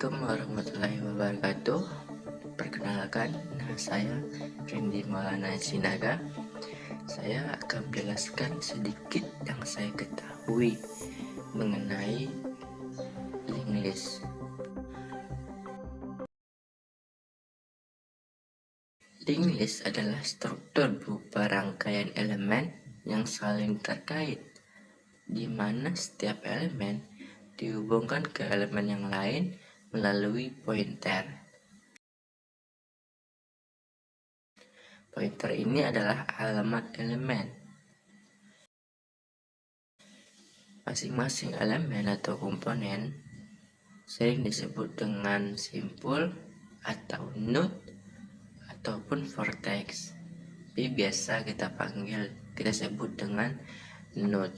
Assalamualaikum warahmatullahi wabarakatuh. Perkenalkan, nama saya Randy Maulana Sinaga. Saya akan menjelaskan sedikit yang saya ketahui mengenai linked list. Linked list adalah struktur berupa rangkaian elemen yang saling terkait, di mana setiap elemen dihubungkan ke elemen yang lain melalui pointer. Pointer ini adalah alamat elemen. Masing-masing elemen atau komponen sering disebut dengan simpul atau node ataupun vortex. Tapi biasa kita sebut dengan node.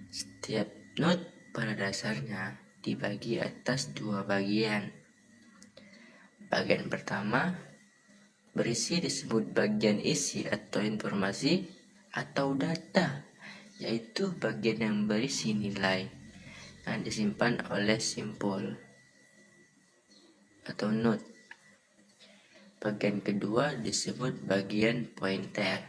Setiap node pada dasarnya dibagi atas dua bagian. Bagian pertama berisi disebut bagian isi atau informasi atau data, yaitu bagian yang berisi nilai yang disimpan oleh simpul atau node. Bagian kedua disebut bagian pointer,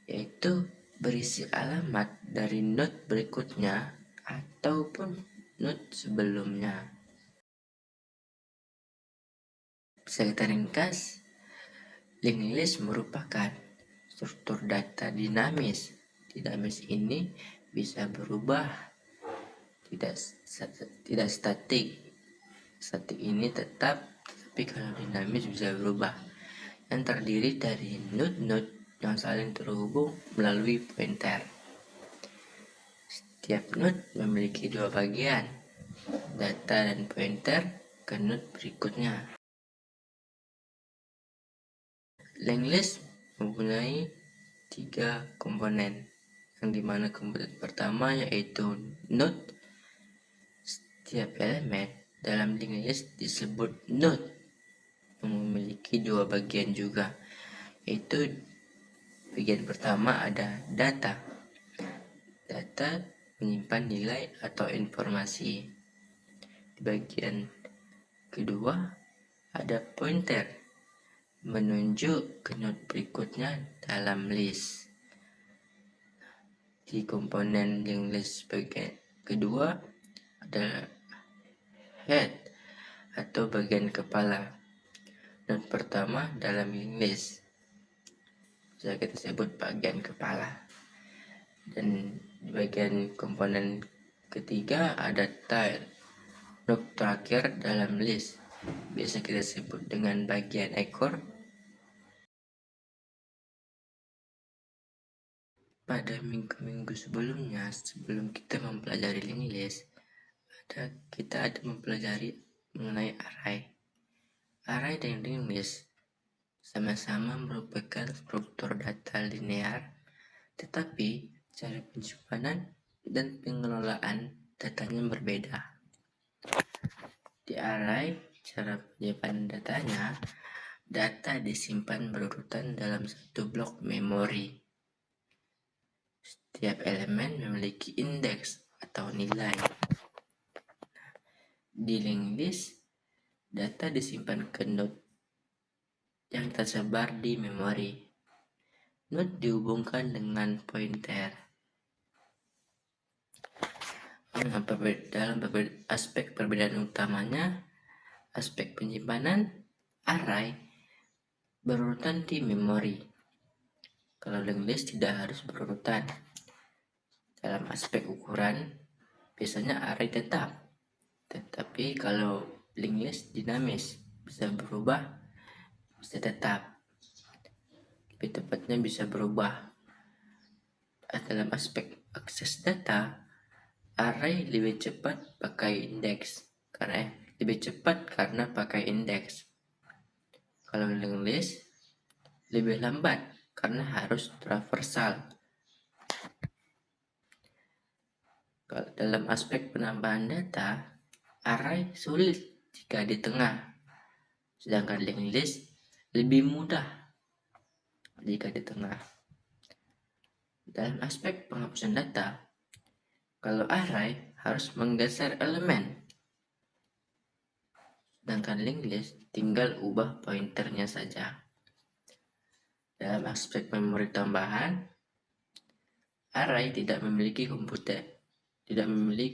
yaitu berisi alamat dari node berikutnya ataupun node sebelumnya. Bisa kita ringkas, linked list merupakan struktur data dinamis. Dinamis ini bisa berubah, tidak statik. Statik ini tetap, tapi kalau dinamis bisa berubah, yang terdiri dari node-node yang saling terhubung melalui pointer. Setiap node memiliki dua bagian, data dan pointer ke node berikutnya. Linked list mempunyai tiga komponen, yang dimana komponen pertama yaitu node. Setiap elemen dalam linked list disebut node yang memiliki dua bagian juga, yaitu bagian pertama ada data. Data menyimpan nilai atau informasi. Di bagian kedua ada pointer, menunjuk ke node berikutnya dalam list. Di komponen linked list bagian kedua ada head atau bagian kepala. Node pertama dalam linked list bisa kita sebut bagian kepala. Dan di bagian komponen ketiga ada tail. Node terakhir dalam list biasa kita sebut dengan bagian ekor. Pada minggu-minggu sebelumnya, sebelum kita mempelajari linked list, kita ada mempelajari mengenai array. Array dan linked list sama-sama merupakan struktur data linear, tetapi cara penyimpanan dan pengelolaan datanya berbeda. Di array, cara penyimpanan datanya, data disimpan berurutan dalam satu blok memori. Setiap elemen memiliki indeks atau nilai. Di linked list, data disimpan ke node yang tersebar di memori. Node dihubungkan dengan pointer. Dalam aspek perbedaan utamanya, aspek penyimpanan array berurutan di memori. Kalau linked list tidak harus berurutan. Dalam aspek ukuran, biasanya array tetap. Tetapi kalau linked list dinamis, bisa berubah, bisa tetap. Lebih tepatnya bisa berubah. Dalam aspek akses data, array lebih cepat pakai indeks karena pakai indeks. Kalau linked list lebih lambat karena harus traversal. Kalau dalam aspek penambahan data, array sulit jika di tengah, sedangkan linked list lebih mudah jika di tengah. Dalam aspek penghapusan data, kalau array harus menggeser elemen, Sedangkan linked list tinggal ubah pointernya saja. Dalam aspek memori tambahan, array tidak memiliki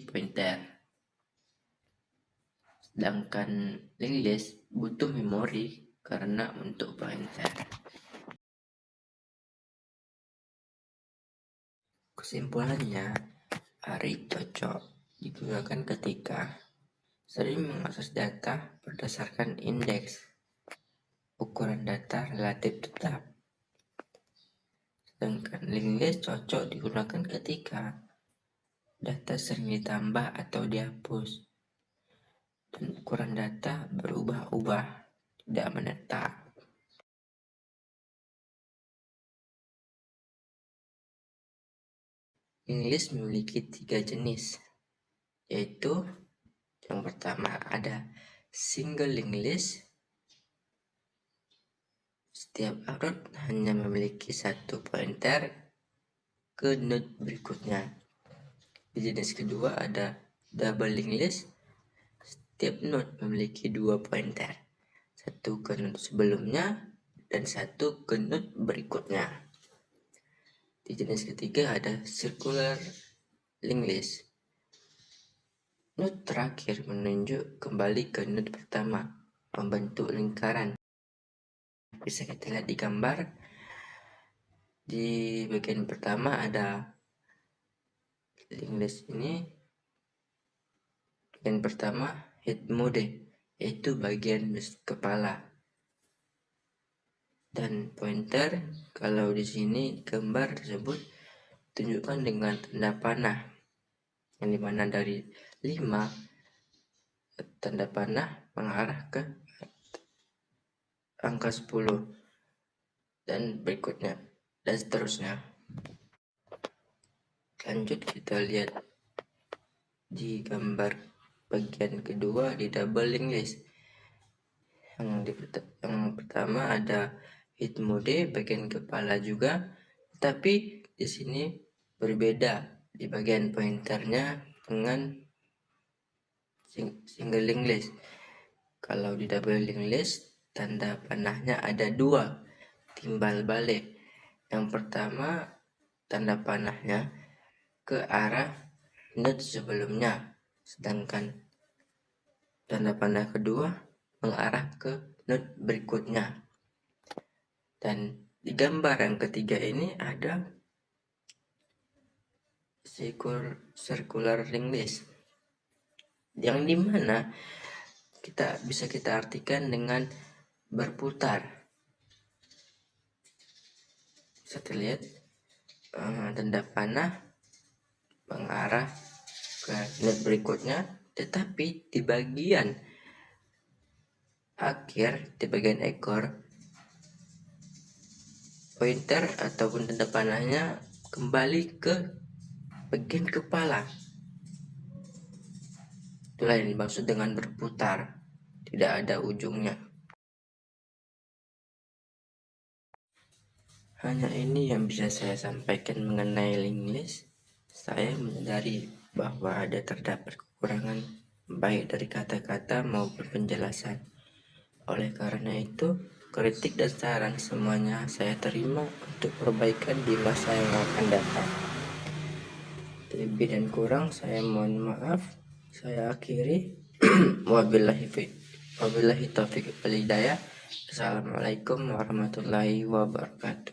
pointer. Sedangkan linked list butuh memori karena untuk pointer. Kesimpulannya, array cocok digunakan ketika sering mengakses data berdasarkan indeks, ukuran data relatif tetap. Sedangkan linked list cocok digunakan ketika data sering ditambah atau dihapus dan ukuran data berubah-ubah, tidak menetap. Linked list memiliki 3 jenis, yaitu yang pertama ada single linked list. Setiap array hanya memiliki satu pointer ke node berikutnya. Di jenis kedua ada double linked list. Setiap node memiliki 2 pointer, satu ke node sebelumnya dan satu ke node berikutnya. Di jenis ketiga ada circular linked list. Node terakhir menunjuk kembali ke node pertama, membentuk lingkaran. Bisa kita lihat di gambar. Di bagian pertama ada linked list ini. Bagian pertama head mode, yaitu bagian kepala. Dan pointer, kalau di sini gambar tersebut tunjukkan dengan tanda panah, yang dimana dari 5 tanda panah mengarah ke angka 10 dan berikutnya dan seterusnya. Lanjut kita lihat di gambar bagian kedua di double linked list. Yang pertama ada head mode, bagian kepala juga, tapi di sini berbeda di bagian pointernya dengan single linked list. Kalau di double linked list tanda panahnya ada 2 timbal balik. Yang pertama tanda panahnya ke arah node sebelumnya, sedangkan tanda panah kedua mengarah ke node berikutnya. Dan di gambar yang ketiga ini ada circular linked list, yang dimana bisa kita artikan dengan berputar. Bisa terlihat tanda panah mengarah ke node berikutnya, tetapi di bagian akhir, di bagian ekor, pointer ataupun tanda panahnya kembali ke bagian kepala. Itulah yang dimaksud dengan berputar, tidak ada ujungnya. Hanya ini yang bisa saya sampaikan mengenai linked list. Saya menyadari bahwa terdapat kekurangan baik dari kata-kata maupun penjelasan. Oleh karena itu, kritik dan saran semuanya saya terima untuk perbaikan di masa yang akan datang. Lebih dan kurang saya mohon maaf. Saya akhiri. Wabillahi taufiq wal hidayah. Assalamualaikum warahmatullahi wabarakatuh.